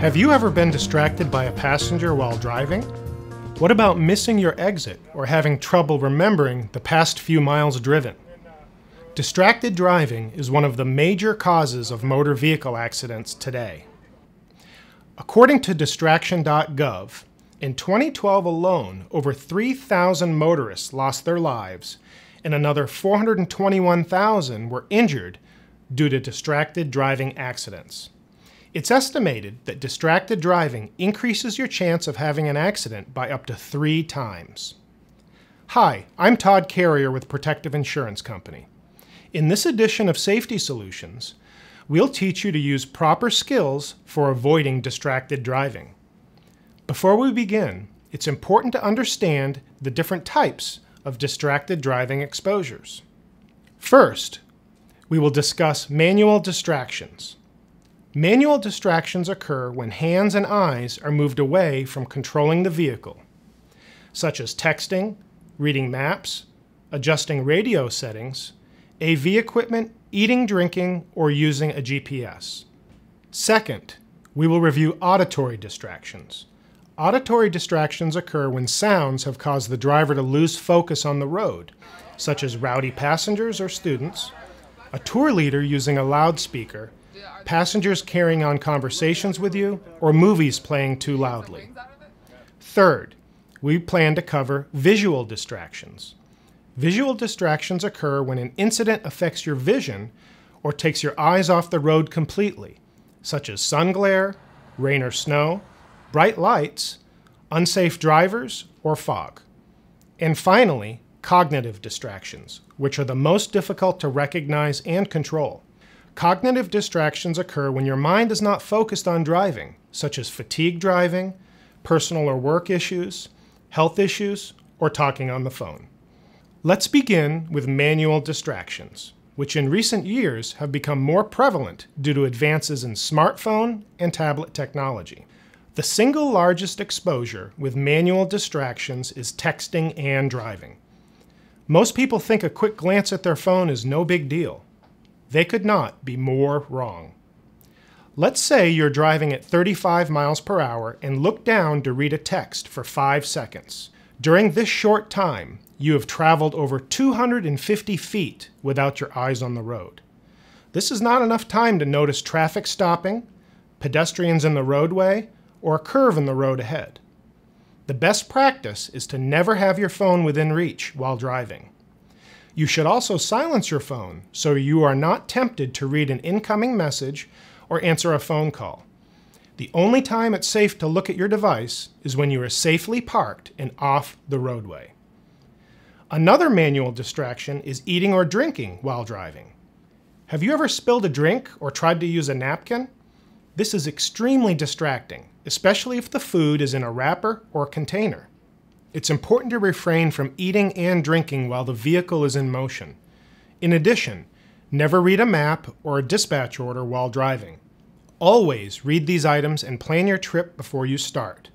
Have you ever been distracted by a passenger while driving? What about missing your exit or having trouble remembering the past few miles driven? Distracted driving is one of the major causes of motor vehicle accidents today. According to distraction.gov, in 2012 alone, over 3,000 motorists lost their lives and another 421,000 were injured due to distracted driving accidents. It's estimated that distracted driving increases your chance of having an accident by up to 3 times. Hi, I'm Todd Carrier with Protective Insurance Company. In this edition of Safety Solutions, we'll teach you to use proper skills for avoiding distracted driving. Before we begin, it's important to understand the different types of distracted driving exposures. First, we will discuss manual distractions. Manual distractions occur when hands and eyes are moved away from controlling the vehicle, such as texting, reading maps, adjusting radio settings, AV equipment, eating, drinking, or using a GPS. Second, we will review auditory distractions. Auditory distractions occur when sounds have caused the driver to lose focus on the road, such as rowdy passengers or students, a tour leader using a loudspeaker, passengers carrying on conversations with you, or movies playing too loudly. Third, we plan to cover visual distractions. Visual distractions occur when an incident affects your vision or takes your eyes off the road completely, such as sun glare, rain or snow, bright lights, unsafe drivers, or fog. And finally, cognitive distractions, which are the most difficult to recognize and control. Cognitive distractions occur when your mind is not focused on driving, such as fatigue driving, personal or work issues, health issues, or talking on the phone. Let's begin with manual distractions, which in recent years have become more prevalent due to advances in smartphone and tablet technology. The single largest exposure with manual distractions is texting and driving. Most people think a quick glance at their phone is no big deal. They could not be more wrong. Let's say you're driving at 35 miles per hour and look down to read a text for 5 seconds. During this short time, you have traveled over 250 feet without your eyes on the road. This is not enough time to notice traffic stopping, pedestrians in the roadway, or a curve in the road ahead. The best practice is to never have your phone within reach while driving. You should also silence your phone so you are not tempted to read an incoming message or answer a phone call. The only time it's safe to look at your device is when you are safely parked and off the roadway. Another manual distraction is eating or drinking while driving. Have you ever spilled a drink or tried to use a napkin? This is extremely distracting, especially if the food is in a wrapper or container. It's important to refrain from eating and drinking while the vehicle is in motion. In addition, never read a map or a dispatch order while driving. Always read these items and plan your trip before you start.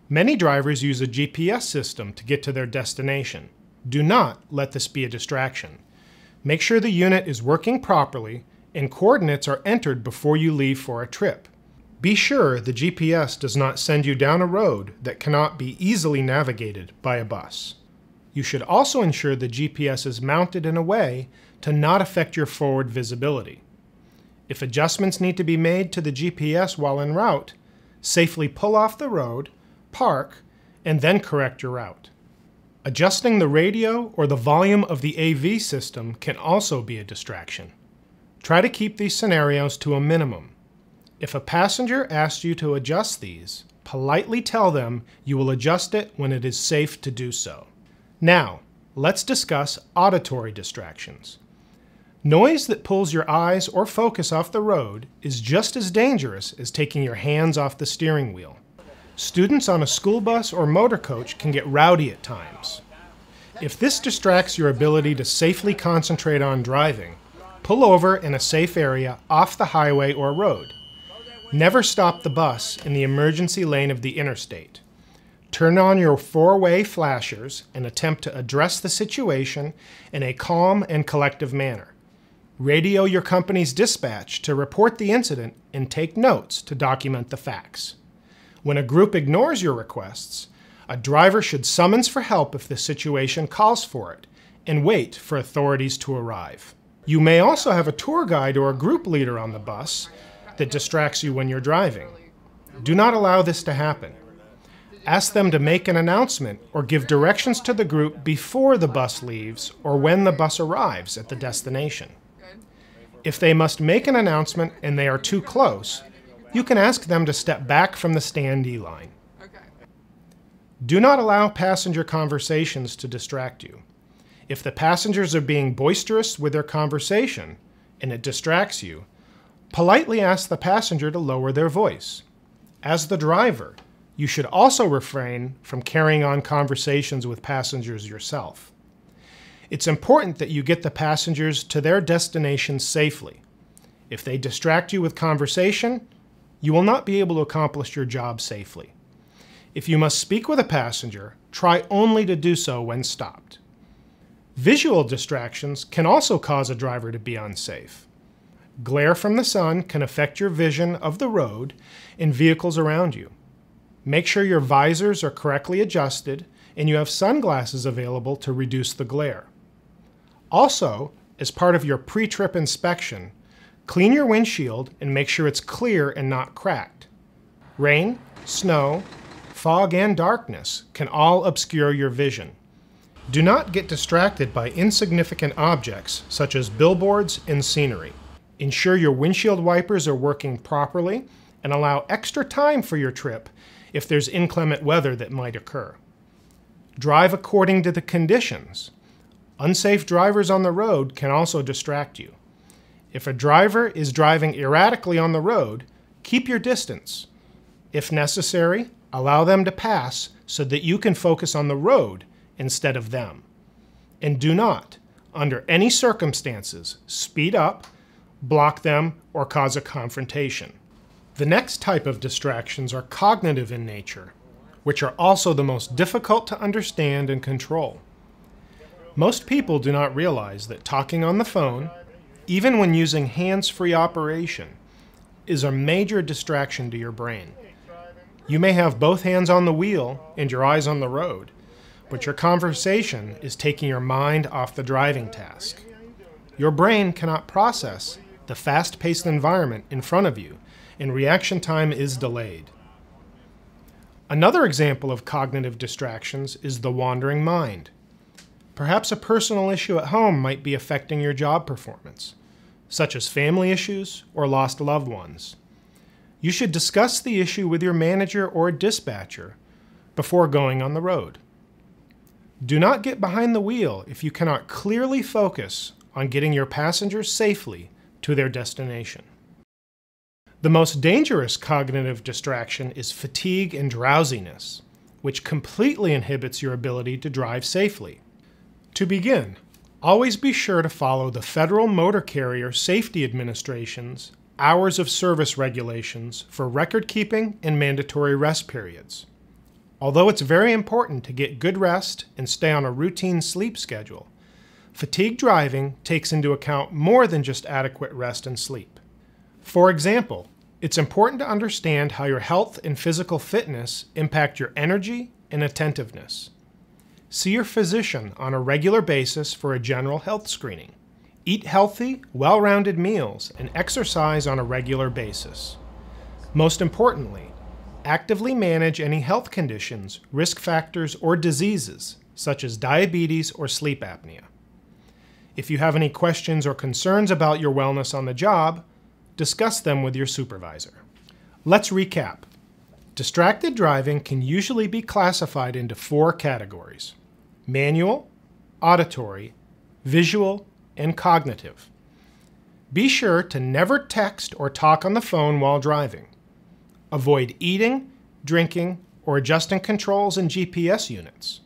Many drivers use a GPS system to get to their destination. Do not let this be a distraction. Make sure the unit is working properly and coordinates are entered before you leave for a trip. Be sure the GPS does not send you down a road that cannot be easily navigated by a bus. You should also ensure the GPS is mounted in a way to not affect your forward visibility. If adjustments need to be made to the GPS while en route, safely pull off the road, park, and then correct your route. Adjusting the radio or the volume of the AV system can also be a distraction. Try to keep these scenarios to a minimum. If a passenger asks you to adjust these, politely tell them you will adjust it when it is safe to do so. Now, let's discuss auditory distractions. Noise that pulls your eyes or focus off the road is just as dangerous as taking your hands off the steering wheel. Students on a school bus or motor coach can get rowdy at times. If this distracts your ability to safely concentrate on driving, pull over in a safe area off the highway or road. Never stop the bus in the emergency lane of the interstate. Turn on your 4-way flashers and attempt to address the situation in a calm and collective manner. Radio your company's dispatch to report the incident and take notes to document the facts. When a group ignores your requests, a driver should summons for help if the situation calls for it and wait for authorities to arrive. You may also have a tour guide or a group leader on the bus that distracts you when you're driving. Do not allow this to happen. Ask them to make an announcement or give directions to the group before the bus leaves or when the bus arrives at the destination. If they must make an announcement and they are too close, you can ask them to step back from the standee line. Do not allow passenger conversations to distract you. If the passengers are being boisterous with their conversation and it distracts you, politely ask the passenger to lower their voice. As the driver, you should also refrain from carrying on conversations with passengers yourself. It's important that you get the passengers to their destination safely. If they distract you with conversation, you will not be able to accomplish your job safely. If you must speak with a passenger, try only to do so when stopped. Visual distractions can also cause a driver to be unsafe. Glare from the sun can affect your vision of the road and vehicles around you. Make sure your visors are correctly adjusted and you have sunglasses available to reduce the glare. Also, as part of your pre-trip inspection, clean your windshield and make sure it's clear and not cracked. Rain, snow, fog, and darkness can all obscure your vision. Do not get distracted by insignificant objects such as billboards and scenery. Ensure your windshield wipers are working properly and allow extra time for your trip if there's inclement weather that might occur. Drive according to the conditions. Unsafe drivers on the road can also distract you. If a driver is driving erratically on the road, keep your distance. If necessary, allow them to pass so that you can focus on the road instead of them. And do not, under any circumstances, speed up, block them, or cause a confrontation. The next type of distractions are cognitive in nature, which are also the most difficult to understand and control. Most people do not realize that talking on the phone, even when using hands-free operation, is a major distraction to your brain. You may have both hands on the wheel and your eyes on the road, but your conversation is taking your mind off the driving task. Your brain cannot process the fast-paced environment in front of you, and reaction time is delayed. Another example of cognitive distractions is the wandering mind. Perhaps a personal issue at home might be affecting your job performance, such as family issues or lost loved ones. You should discuss the issue with your manager or dispatcher before going on the road. Do not get behind the wheel if you cannot clearly focus on getting your passengers safely to their destination. The most dangerous cognitive distraction is fatigue and drowsiness, which completely inhibits your ability to drive safely. To begin, always be sure to follow the Federal Motor Carrier Safety Administration's hours of service regulations for record keeping and mandatory rest periods. Although it's very important to get good rest and stay on a routine sleep schedule, fatigue driving takes into account more than just adequate rest and sleep. For example, it's important to understand how your health and physical fitness impact your energy and attentiveness. See your physician on a regular basis for a general health screening. Eat healthy, well-rounded meals and exercise on a regular basis. Most importantly, actively manage any health conditions, risk factors, or diseases, such as diabetes or sleep apnea. If you have any questions or concerns about your wellness on the job, discuss them with your supervisor. Let's recap. Distracted driving can usually be classified into 4 categories: manual, auditory, visual, and cognitive. Be sure to never text or talk on the phone while driving. Avoid eating, drinking, or adjusting controls and GPS units.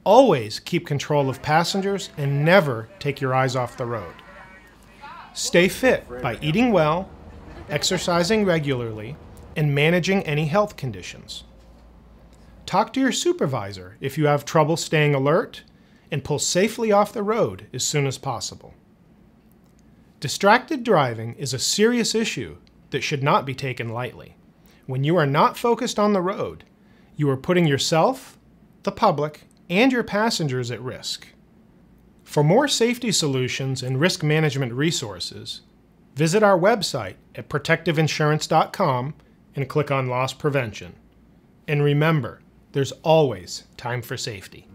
Always keep control of passengers and never take your eyes off the road. Stay fit by eating well, exercising regularly, and managing any health conditions. Talk to your supervisor if you have trouble staying alert, and pull safely off the road as soon as possible. Distracted driving is a serious issue that should not be taken lightly. When you are not focused on the road, you are putting yourself, the public, and your passengers at risk. For more safety solutions and risk management resources, visit our website at protectiveinsurance.com and click on Loss Prevention. And remember, there's always time for safety.